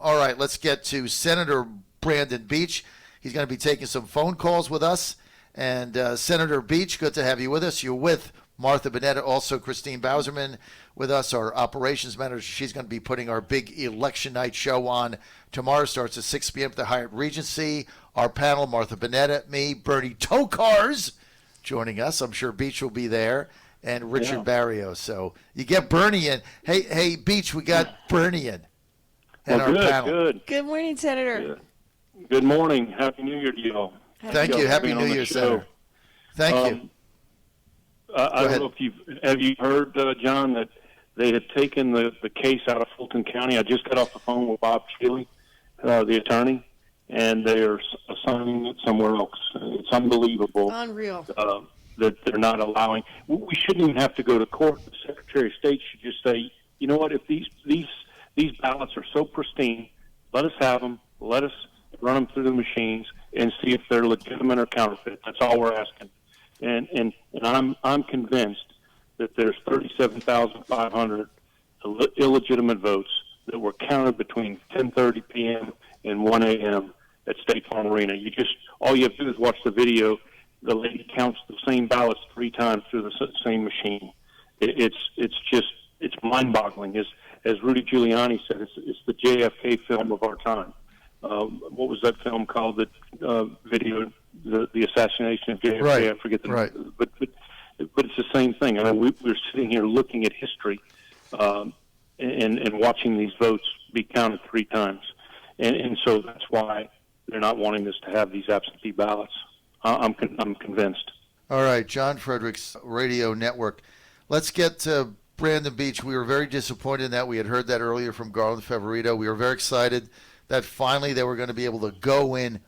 All right, let's get to Senator Brandon Beach. He's going to be taking some phone calls with us. And Senator Beach, good to have you with us. You're with Martha Bonetta, also Christine Bowserman with us, our operations manager. She's going to be putting our big election night show on tomorrow. Starts at 6 p.m. at the Hyatt Regency. Our panel, Martha Bonetta, me, Bernie Tokars, joining us. I'm sure Beach will be there, and Richard Barrios. So you get Bernie in. Hey, Beach, we got Bernie in. And our panel. Good morning, Senator. Good morning. Happy New Year to you all. Thank you. Happy New Year, Senator. Thank you. I don't know if have you heard, John, that they had taken the case out of Fulton County. I just got off the phone with Bob Shealy, the attorney, and they are assigning it somewhere else. It's unbelievable. Unreal. That they're not allowing. We shouldn't even have to go to court. The Secretary of State should just say, you know what, if these ballots are so pristine, let us have them. Let us run them through the machines and see if they're legitimate or counterfeit. That's all we're asking. And I'm convinced that there's 37,500 illegitimate votes that were counted between 10:30 p.m. and 1 a.m. at State Farm Arena. All you have to do is watch the video. The lady counts the same ballots 3 times through the same machine. It's mind-boggling. As Rudy Giuliani said, it's the JFK film of our time. What was that film called? The video, the assassination of JFK. Right. I forget the name. But it's the same thing. I mean, we're sitting here looking at history and watching these votes be counted 3 times, and so that's why they're not wanting us to have these absentee ballots. I'm convinced. All right, John Fredericks Radio Network. Let's get to Brandon Beach. We were very disappointed in that. We had heard that earlier from Garland Favorito. We were very excited that finally they were going to be able to go in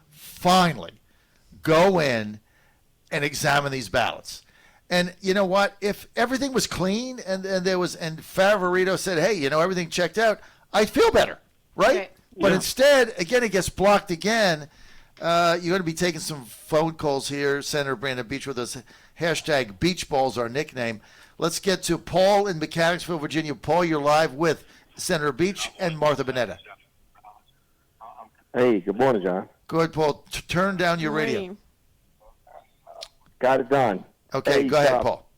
and examine these ballots. And you know what? If everything was clean and Favorito said, hey, everything checked out, I'd feel better, right? Okay. But instead, again, it gets blocked again. You're going to be taking some phone calls here. Senator Brandon Beach with us. Hashtag Beach Balls, our nickname. Let's get to Paul in Mechanicsville, Virginia. Paul, you're live with Senator Beach and Martha Bonetta. Hey, good morning, John. Go ahead, Paul. Turn down your radio. Got it done. Okay, go ahead, Paul.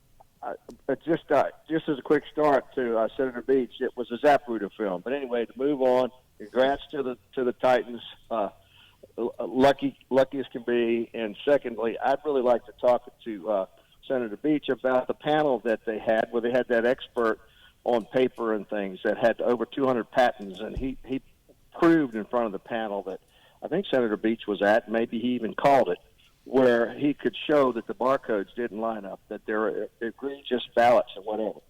Just as a quick start to Senator Beach, it was a Zapruder film. But anyway, to move on, congrats to the Titans. Lucky as can be. And secondly, I'd really like to talk to Senator Beach about the panel that they had, where they had that expert on paper and things that had over 200 patents, and he proved in front of the panel that I think Senator Beach was at, maybe he even called it, where he could show that the barcodes didn't line up, that there were egregious ballots and whatever.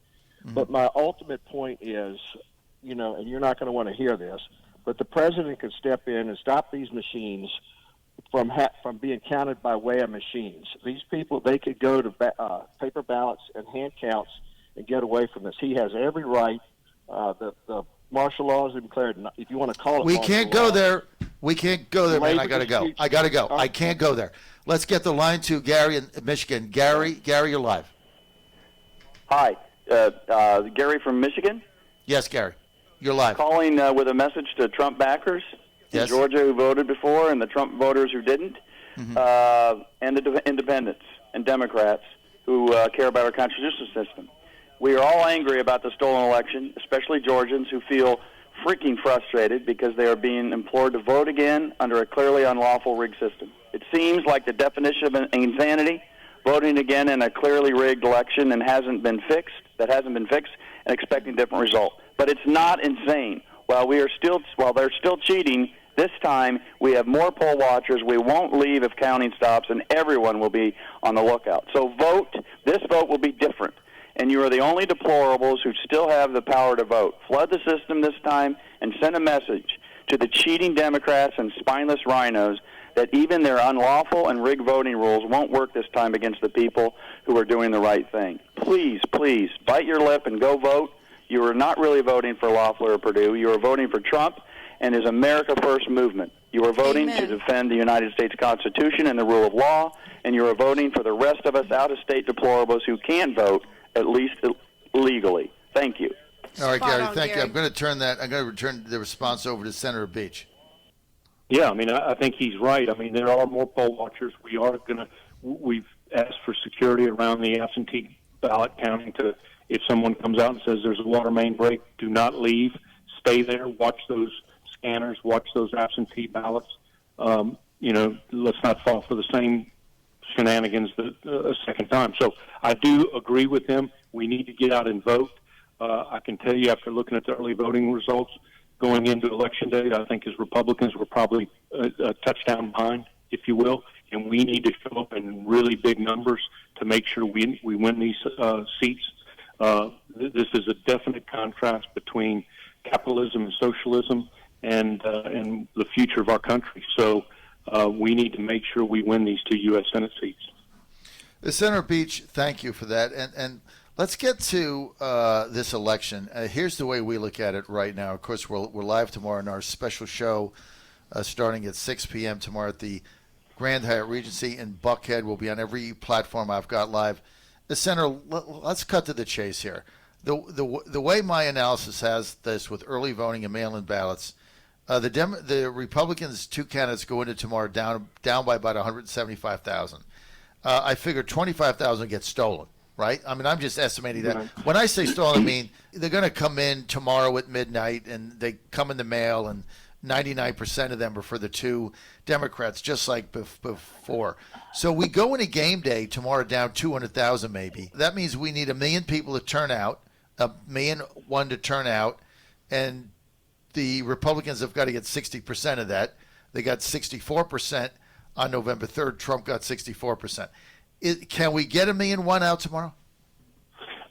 Mm-hmm. But my ultimate point is, and you're not going to want to hear this, but the president could step in and stop these machines from being counted by way of machines. These people, they could go to paper ballots and hand counts and get away from this. He has every right. The martial law is declared, if you want to call it We can't go there. We can't go there, man. I got to go. I can't go there. Let's get the line to Gary in Michigan. Gary, you're live. Hi. Gary from Michigan? Yes, Gary. You're live. Calling with a message to Trump backers in Georgia who voted before and the Trump voters who didn't, and the independents and Democrats who care about our constitutional system. We are all angry about the stolen election, especially Georgians who feel freaking frustrated because they are being implored to vote again under a clearly unlawful rigged system. It seems like the definition of insanity, voting again in a clearly rigged election and hasn't been fixed, and expecting a different result. But it's not insane. While they're still cheating, this time we have more poll watchers. We won't leave if counting stops, and everyone will be on the lookout. So vote. This vote will be different. And you are the only deplorables who still have the power to vote. Flood the system this time and send a message to the cheating Democrats and spineless rhinos that even their unlawful and rigged voting rules won't work this time against the people who are doing the right thing. Please, please, bite your lip and go vote. You are not really voting for Loeffler or Perdue. You are voting for Trump and his America First movement. You are voting to defend the United States Constitution and the rule of law, and you are voting for the rest of us out-of-state deplorables who can't vote, at least legally. Thank you. All right, Spot Gary, on, thank you. Gary. I'm going to return the response over to Senator Beach. Yeah, I mean, I think he's right. I mean, there are more poll watchers. We've asked for security around the absentee ballot counting to, if someone comes out and says there's a water main break, do not leave. Stay there. Watch those scanners. Watch those absentee ballots. Let's not fall for the same shenanigans a second time. So I do agree with him. We need to get out and vote. I can tell you, after looking at the early voting results going into Election Day, I think as Republicans we're probably a touchdown behind, if you will, and we need to show up in really big numbers to make sure we win these seats. This is a definite contrast between capitalism and socialism and the future of our country. So we need to make sure we win these 2 U.S. Senate seats. Senator Beach, thank you for that. And let's get to this election. Here's the way we look at it right now. Of course, we're live tomorrow in our special show starting at 6 p.m. tomorrow at the Grand Hyatt Regency in Buckhead. We'll be on every platform I've got live. Senator, let's cut to the chase here. The way my analysis has this with early voting and mail-in ballots, the Republicans' 2 candidates go into tomorrow down by about 175,000. I figure 25,000 get stolen, right? I mean, I'm just estimating that. When I say stolen, I mean they're going to come in tomorrow at midnight, and they come in the mail, and 99% of them are for the 2 Democrats, just like before. So we go into game day tomorrow down 200,000 maybe. That means we need 1 million people to turn out, 1.1 million to turn out, and the Republicans have got to get 60% of that. They got 64% on November 3rd. Trump got 64%. Can we get 1.1 million out tomorrow?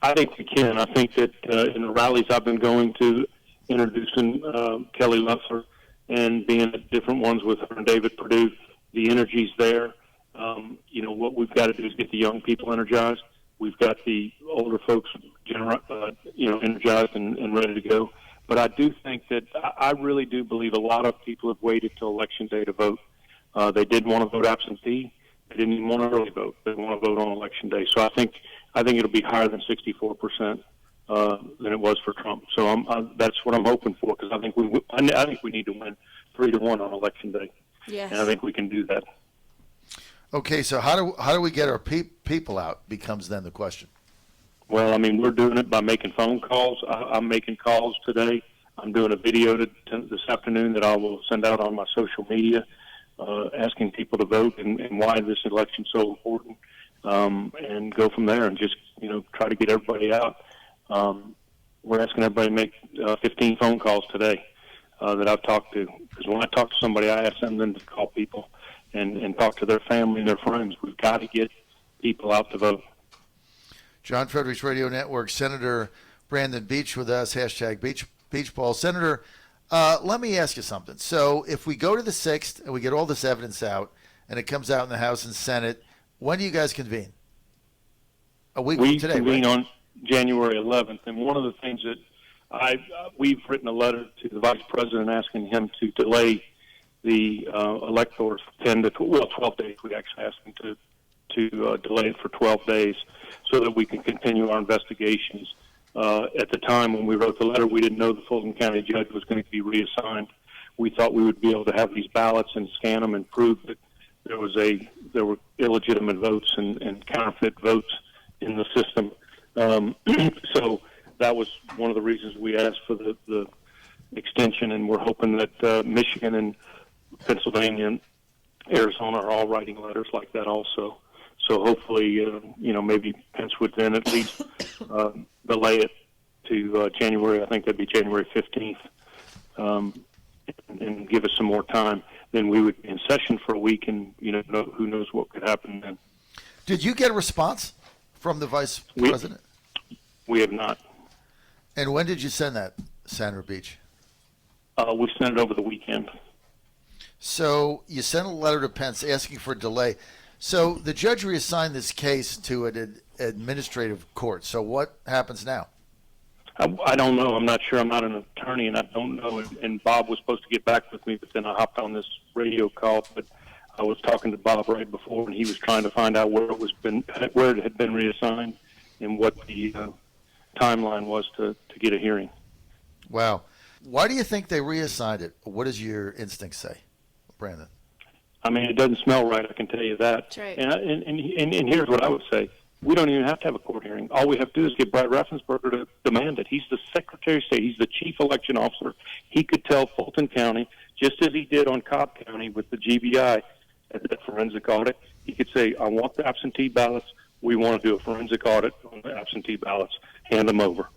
I think we can. I think that in the rallies I've been going to, introducing Kelly Loeffler and being at different ones with her and David Perdue, the energy's there. What we've got to do is get the young people energized. We've got the older folks, energized and ready to go. But I do think that I really do believe a lot of people have waited till Election Day to vote. They didn't want to vote absentee. They didn't even want to early vote. They want to vote on Election Day. So I think it'll be higher than 64% than it was for Trump. So that's what I'm hoping for, because I think we need to win 3-1 on Election Day. Yes. And I think we can do that. Okay, so how do we get our people out becomes then the question. Well, I mean, we're doing it by making phone calls. I'm making calls today. I'm doing a video this afternoon that I will send out on my social media, asking people to vote and why this election's so important, and go from there and just, try to get everybody out. We're asking everybody to make 15 phone calls today that I've talked to. Because when I talk to somebody, I ask them to call people and talk to their family and their friends. We've got to get people out to vote. John Fredericks Radio Network, Senator Brandon Beach with us, hashtag Beach Ball. Senator, let me ask you something. So if we go to the 6th and we get all this evidence out and it comes out in the House and Senate, when do you guys convene? A week from today, convene right? on January 11th. And one of the things that we've written a letter to the Vice President asking him to delay the electors for 12 days. We actually asked him to delay it for 12 days so that we can continue our investigations. At the time when we wrote the letter, we didn't know the Fulton County judge was going to be reassigned. We thought we would be able to have these ballots and scan them and prove that there were illegitimate votes and counterfeit votes in the system. So that was one of the reasons we asked for the extension, and we're hoping that Michigan and Pennsylvania and Arizona are all writing letters like that also. So hopefully, maybe Pence would then at least delay it to January. I think that'd be January 15th, and give us some more time. Then we would be in session for a week, and who knows what could happen then. Did you get a response from the Vice President? We have not. And when did you send that, Senator Beach? We sent it over the weekend. So you sent a letter to Pence asking for a delay. So the judge reassigned this case to an administrative court. So what happens now? I don't know. I'm not sure. I'm not an attorney, and I don't know. And Bob was supposed to get back with me, but then I hopped on this radio call. But I was talking to Bob right before, and he was trying to find out where it had been reassigned and what the timeline was to get a hearing. Wow. Why do you think they reassigned it? What does your instinct say, Brandon? I mean, it doesn't smell right, I can tell you that. That's right. And here's what I would say. We don't even have to have a court hearing. All we have to do is get Brad Raffensperger to demand it. He's the Secretary of State. He's the chief election officer. He could tell Fulton County, just as he did on Cobb County with the GBI at the forensic audit, he could say, I want the absentee ballots. We want to do a forensic audit on the absentee ballots. Hand them over.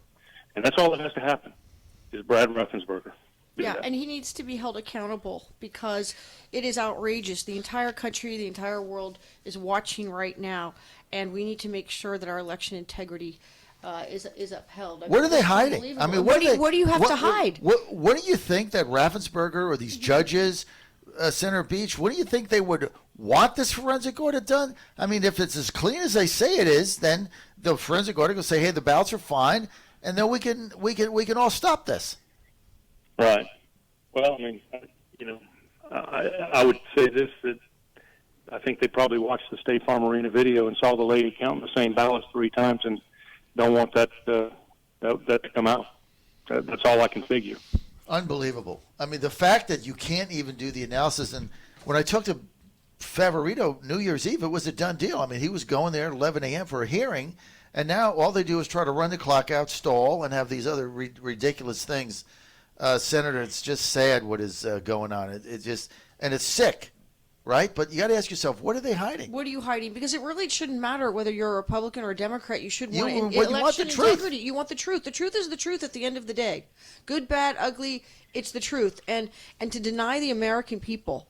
And that's all that has to happen is Brad Raffensperger. Yeah, and he needs to be held accountable because it is outrageous. The entire country, the entire world is watching right now, and we need to make sure that our election integrity is upheld. What are they hiding? I mean, what do you have to hide? What do you think that Raffensperger or these judges, Senator Beach, what do you think they would want this forensic audit done? I mean, if it's as clean as they say it is, then the forensic audit will say, hey, the ballots are fine, and then we can all stop this. Right. Well, I mean, I would say this, that I think they probably watched the State Farm Arena video and saw the lady counting the same ballots 3 times and don't want that to come out. That's all I can figure. Unbelievable. I mean, the fact that you can't even do the analysis, and when I talked to Favorito New Year's Eve, it was a done deal. I mean, he was going there at 11 a.m. for a hearing, and now all they do is try to run the clock out, stall, and have these other ridiculous things. Senator, it's just sad what is going on. It just, and it's sick, right? But you got to ask yourself, what are they hiding? What are you hiding? Because it really shouldn't matter whether you're a Republican or a Democrat. You should want the election truth. integrity. You want the truth. The truth is the truth at the end of the day. Good, bad, ugly, it's the truth. And to deny the American people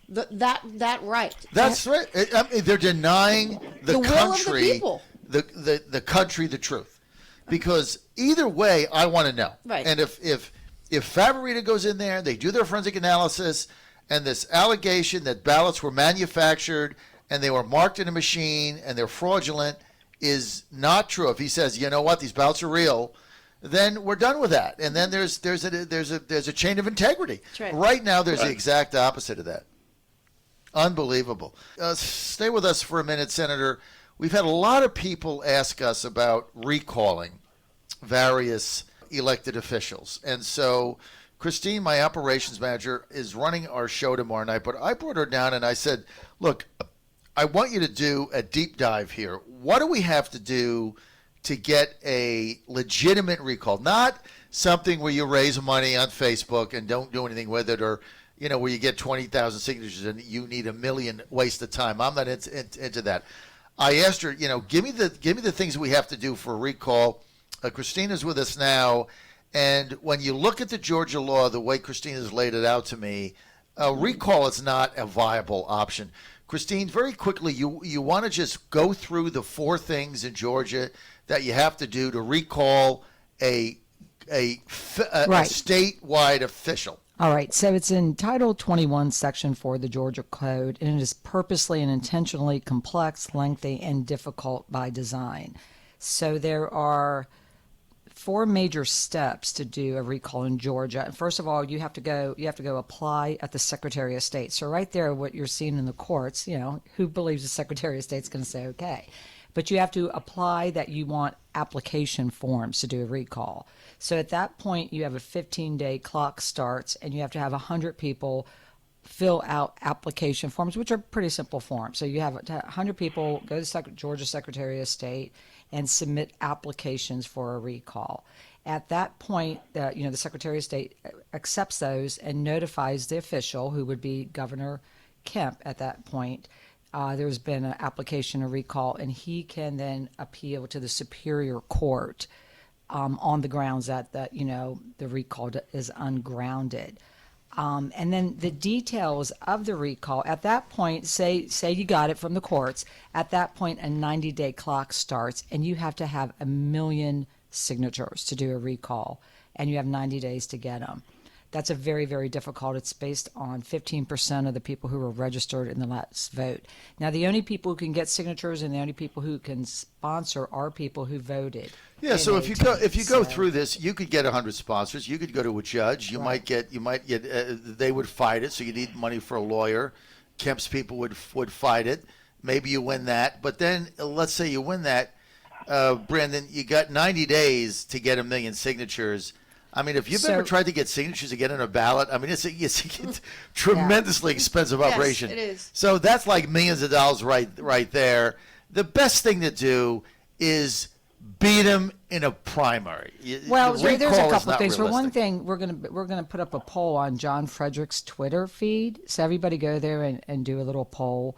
that right. That's right. I mean, they're denying the country, will of the people. The country, the truth. Because either way, I want to know. Right. And if Favorito goes in there, they do their forensic analysis, and this allegation that ballots were manufactured and they were marked in a machine and they're fraudulent is not true. If he says, you know what, these ballots are real, then we're done with that. And then there's a chain of integrity. That's right now, there's the exact opposite of that. Unbelievable. Stay with us for a minute, Senator. We've had a lot of people ask us about recalling various elected officials. And so Christine, my operations manager, is running our show tomorrow night, but I brought her down and I said, look, I want you to do a deep dive here. What do we have to do to get a legitimate recall? Not something where you raise money on Facebook and don't do anything with it, or where you get 20,000 signatures and you need $1 million waste of time. I'm not into that. I asked her, give me the things we have to do for a recall. Christina's with us now, and when you look at the Georgia law, the way Christina's laid it out to me, recall is not a viable option. Christine, very quickly, you want to just go through the 4 things in Georgia that you have to do to recall a statewide official. All right, so it's in Title 21, Section 4 of the Georgia Code, and it is purposely and intentionally complex, lengthy, and difficult by design. So there are 4 major steps to do a recall in Georgia. First of all, you have to go apply at the Secretary of State. So right there, what you're seeing in the courts, who believes the Secretary of State's going to say okay? But you have to apply that you want application forms to do a recall. So at that point, you have a 15-day clock starts, and you have to have 100 people fill out application forms, which are pretty simple forms. So you have 100 people go to the Georgia Secretary of State and submit applications for a recall. At that point, the Secretary of State accepts those and notifies the official, who would be Governor Kemp at that point. There's been an application to recall, and he can then appeal to the Superior Court on the grounds that the recall is ungrounded. And then the details of the recall, at that point, say you got it from the courts, at that point a 90-day clock starts, and you have to have 1 million signatures to do a recall, and you have 90 days to get them. That's a very, very difficult. It's based on 15% of the people who were registered in the last vote. Now, the only people who can get signatures and the only people who can sponsor are people who voted. Yeah, so if you go through this, you could get 100 sponsors. You could go to a judge. You might get. They would fight it, so you need money for a lawyer. Kemp's people would fight it. Maybe you win that, but then let's say you win that. Brandon, you got 90 days to get 1 million signatures. I mean, if you've ever tried to get signatures to get in a ballot, I mean, it's a tremendously expensive operation. Yes, it is. So that's like millions of dollars right there. The best thing to do is beat them in a primary. Well, The there's a recall is couple not things. For one realistic. thing, we're gonna put up a poll on John Fredericks' Twitter feed. So everybody go there and do a little poll.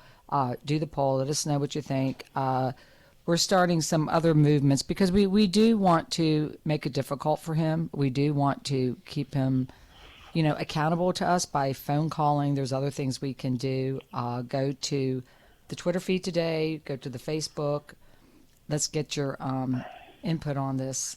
Do the poll. Let us know what you think. We're starting some other movements because we do want to make it difficult for him. We do want to keep him, accountable to us by phone calling. There's other things we can do. Go to the Twitter feed today. Go to the Facebook. Let's get your input on this.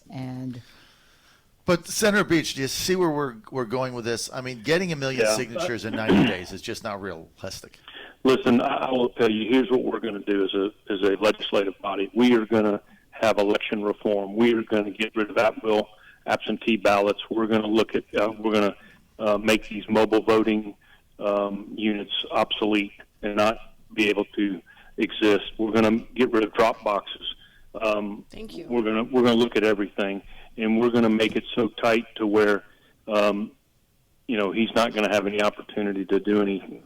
But Senator Beach, do you see where we're going with this? I mean, getting 1 million signatures in 90 days is just not realistic. Listen, I will tell you, here's what we're going to do as a legislative body. We are going to have election reform. We are going to get rid of at-will absentee ballots. We're going to look at, we're going to make these mobile voting units obsolete and not be able to exist. We're going to get rid of drop boxes. Thank you. We're going to look at everything, and we're going to make it so tight to where, he's not going to have any opportunity to do any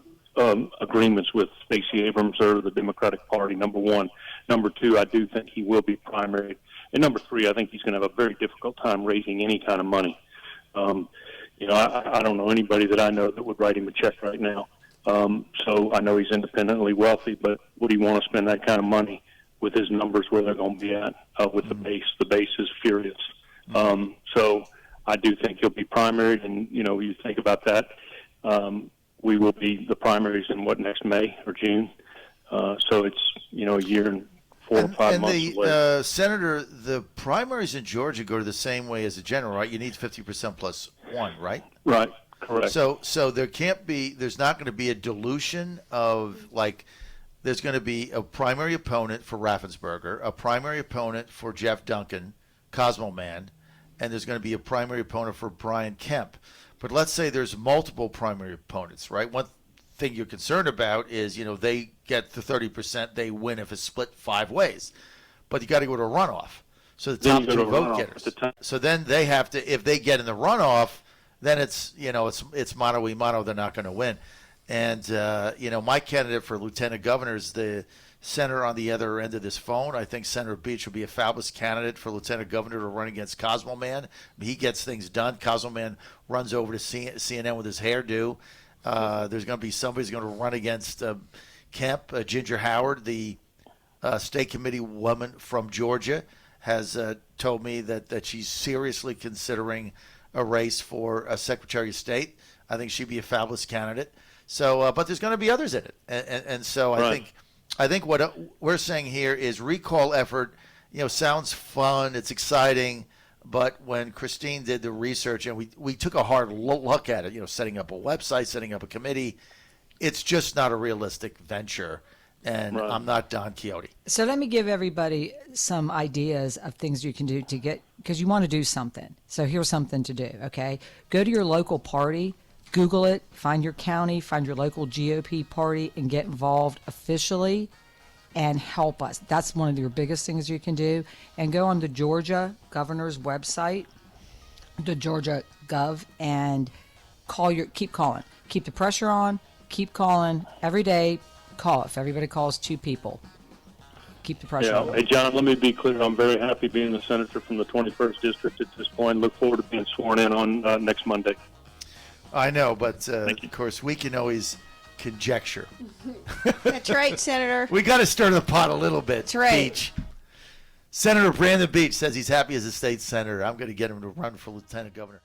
agreements with Stacey Abrams or the Democratic Party, number one. Number two, I do think he will be primaried. And number three, I think he's going to have a very difficult time raising any kind of money. I don't know anybody that I know that would write him a check right now. So I know he's independently wealthy, but would he want to spend that kind of money with his numbers where they're going to be at with the base? The base is furious. So I do think he'll be primaried, and, you think about that. We will be the primaries in next May or June. So it's, a year and 4 or 5 months away. Senator, the primaries in Georgia go to the same way as the general, right? You need 50% plus one, right? Right, correct. So there's not going to be a dilution of, there's going to be a primary opponent for Raffensperger, a primary opponent for Jeff Duncan, Cosmo Man, and there's going to be a primary opponent for Brian Kemp. But let's say there's multiple primary opponents, right? One thing you're concerned about is, they get the 30%, they win if it's split 5 ways. But you got to go to a runoff. So the top 2 vote getters. So then they have to, if they get in the runoff, then it's mano y mano, they're not going to win. And, my candidate for lieutenant governor is the senator on the other end of this phone. I think Senator Beach would be a fabulous candidate for lieutenant governor to run against Cosmo Man. He gets things done. Cosmo Man runs over to CNN with his hairdo. There's going to be somebody's going to run against Kemp. Ginger Howard, the state committee woman from Georgia, has told me that she's seriously considering a race for a Secretary of State. I think she'd be a fabulous candidate. So, but there's going to be others in it, and so I think what we're saying here is recall effort. Sounds fun, it's exciting, but when Christine did the research and we took a hard look at it, setting up a website, setting up a committee, it's just not a realistic venture. And I'm not Don Quixote. So let me give everybody some ideas of things you can do to get, because you want to do something. So here's something to do, okay? Go to your local party, Google it, find your county, find your local GOP party, and get involved officially and help us. That's one of your biggest things you can do. And go on the Georgia governor's website, the Georgia Gov, and keep calling. Keep the pressure on, keep calling every day. Call. If everybody calls 2 people, keep the pressure on. Hey, John, let me be clear. I'm very happy being the senator from the 21st district at this point. Look forward to being sworn in on next Monday. I know, but of course, we can always conjecture. That's right, Senator. We got to stir the pot a little bit. That's right. Beach. Senator Brandon Beach says he's happy as a state senator. I'm going to get him to run for lieutenant governor.